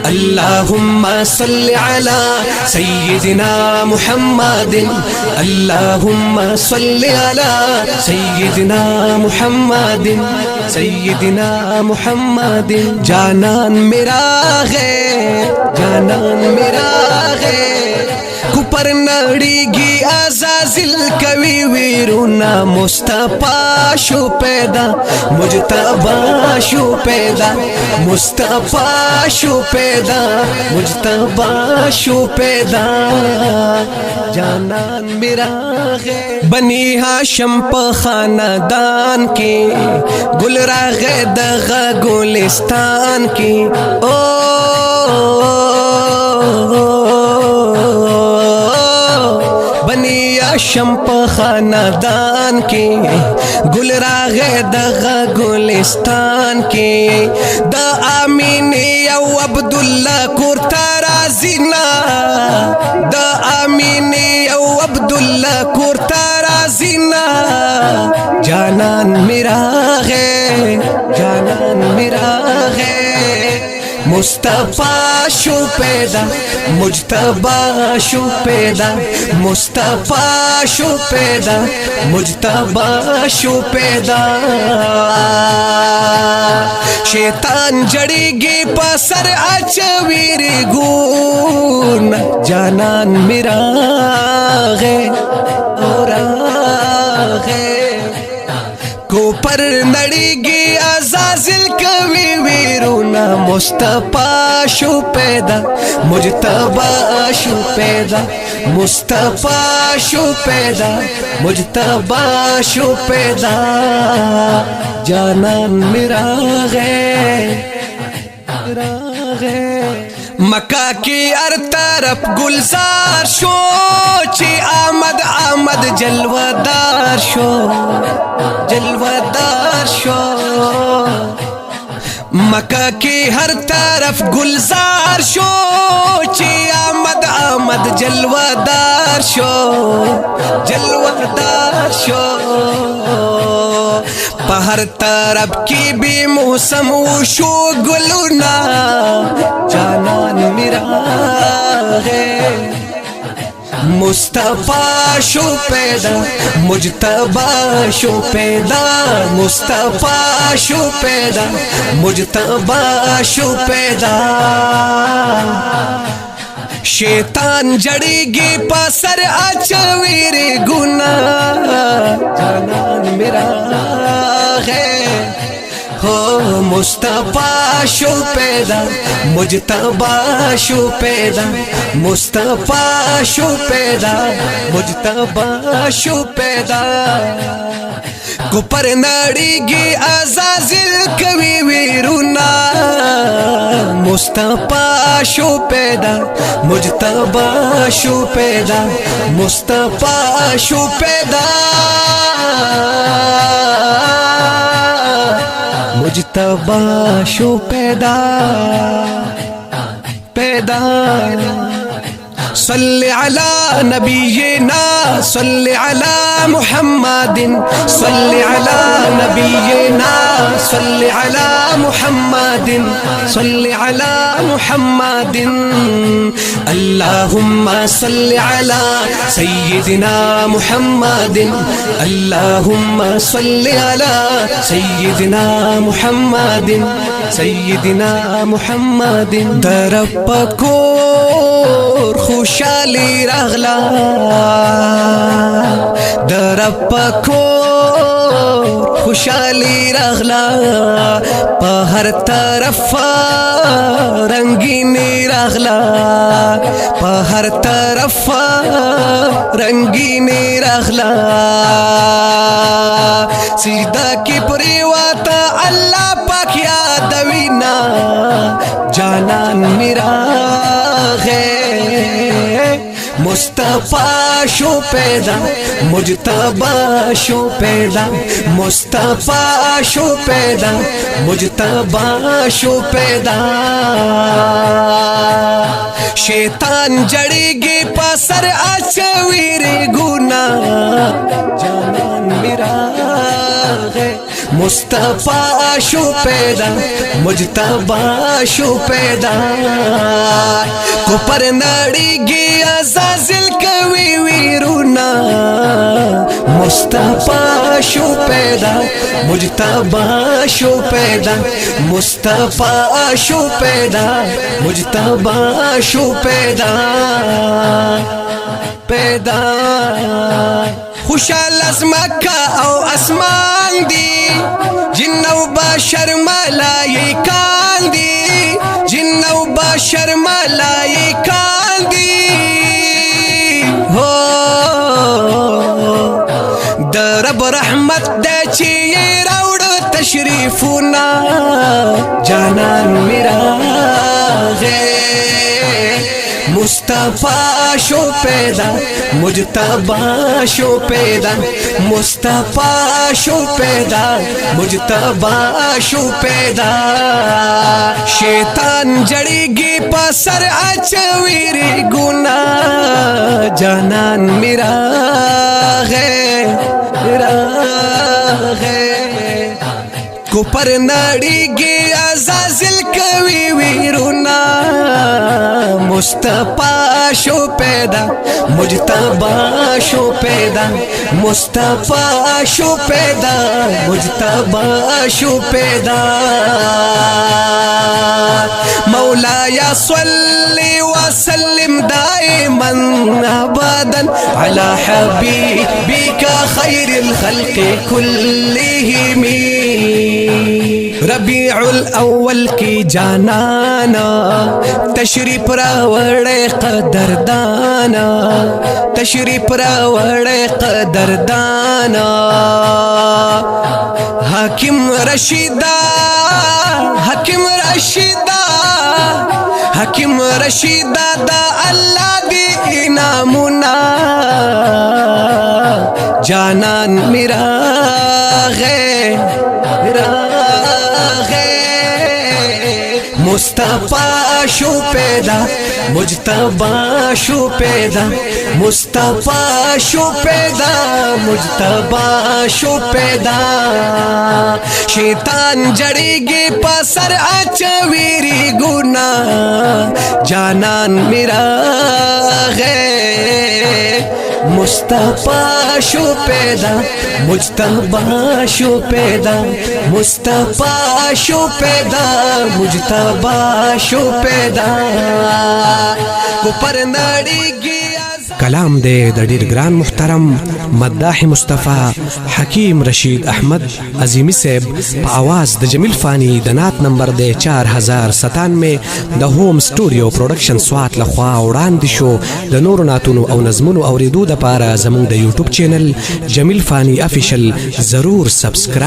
अल्लाहुम्मा सल्लि अला सय्यिदिना मुहम्मदिन, अल्लाहुम्मा सल्लि अला सय्यिदिना मुहम्मदिन, सय्यिदिना मुहम्मदिन। जानान मेरा है, जानान मेरा है, कुपर नड़ीगी अज़ाज़िल कवि वीरुना, मुस्तफा शो पैदा मुजतबा शो पैदा, मुस्तफा शो पैदा मुजतबा शो पैदा। जानान मेरा है बनी हाशम खानदान की, गुलराग़े दगा गुलिस्तान की। ओ शम्प खानदान के, गुलराग़े दगा गुलिस्तान के, द आमीन या अब्दुल्ला कुर्ता राज़ीना, द आमीन या अब्दुल्ला कुर्ता राज़ीना। जानान मेरा है, जानान मेरा है, मुस्तफा शो पैदा मुजतबा शो पैदा, मुस्तफा शो पैदा मुजतबा शो पैदा। शैतान जड़ेगी पसर अचवीर गुन, जानान मेरा है और है, कोपर नड़ीगी अज़ाज़िल कवि वीरुना, मुस्तफा शो पैदा मुजतबा शो पैदा, मुस्तफा शो पैदा मुजतबा शो पैदा। जानान मेरा है, मेरा है, मक्का की हर तरफ गुलजार शो, ची आमद आमद जलवादार शो, जलवादार शो। मक्का की हर तरफ गुलजार शो, ची आमद आमद जलवादार शो, जलवादार शो। पहर तरफ की भी मौसम शो गुलना, जानान मेरा है, मुस्तफा शो पैदा मुजतबा शो पैदा, मुस्तफा शो पैदा मुजतबा शो पैदा। शैतान जड़ेगी पसर अचवीर गुना, जानान मेरा है, हो मुस्तफा शो पैदा मुजतबा शो पैदा, मुस्तफा शो पैदा मुजतबा शो पैदा। कुपर नड़ीगी अज़ाज़िल कवि वीरुना, मुस्तफा शो पैदा मुजतबा शो पैदा, मुस्तफा शो पैदा मुजतबा शो पैदा पैदा। सल्ले अला नबीना सल्ले अला मुहम्मदिन, सल्ले अला नबीना सल्ले अला मुहम्मदिन, सल्ले अला मुहम्मदिन। अल्लाहुम्मा सल्ले अला सय्यिदिना मुहम्मदिन, अल्लाहुम्मा सल्ले अला सय्यिदिना मुहम्मदिन, सय्यिदिना मुहम्मदिन। दरपको खुशाली रगला, दरपको खुशाली रगला, पहर तरफ रंगीनी रगला, पहर तरफ रंगीनी रगला। सीधा की परिवाता अल्लाह पाक यादवीना, जानान मेरा है, मुस्तफा शो पैदा मुजतबा शो पैदा, मुस्तफा शो पैदा मुजतबा शो पैदा। शैतान जड़ेगी पसर अचवीर गुना, जानान मेरा है, مصطفی شو پیدا مجتبا شو پیدا کو پر نړیږي عزازل کوي ویرونا مصطفی شو پیدا مجتبا شو پیدا مصطفی شو پیدا مجتبا شو پیدا پیدا خوشحال از مکه او اسمان دی جن او بشر ملائکان دی جن او بشر ملائکان دی هو در رب رحمت دی چی راوړ تشریفونا جانان میرا غے مصطفی شو پیدا مجتبا شو پیدا مصطفی شو پیدا مجتبا شو پیدا شیطان جړیږي په سر اچويري ګنا جانان میرا غے کو پر نړیږي عزازل کوي ویرونا مصطفی شو پیدا مجتبا شو پیدا مصطفی شو پیدا مجتبا شو پیدا مولاي صلي وسلم دائما ابدا على حبيبك خير الخلق كلهم ربیع الاول کی جانانا تشریف راوڑے قدردانا تشریف راوڑے قدردانا حاکم رشیدہ حاکم رشیدہ حاکم رشیدہ دا اللہ دی انعامنا جانان میرا غے مصطفی شو پیدا مجتبا شو پیدا مصطفی شو پیدا مجتبا شو پیدا شیطان جړیږي په سر اچويري ګنا جانان میرا غے مصطفی شو پیدا مجتبا شو پیدا مصطفی شو پیدا مجتبا شو پیدا کو پر نړیږي کلام دے د ډیر ګران محترم مداح مصطفی حکیم رشید احمد عظیمی صاحب په आवाज د جمیل فانی د نعت نمبر دے 4097 د هوم سټوډیو پروډکشن سوات لخوا وړاندې شو د نورو نعتونو او نظمونو اوریدو د پاره زموږ د یوټیوب چینل جمیل فانی افیشل ضرور سبسکرایب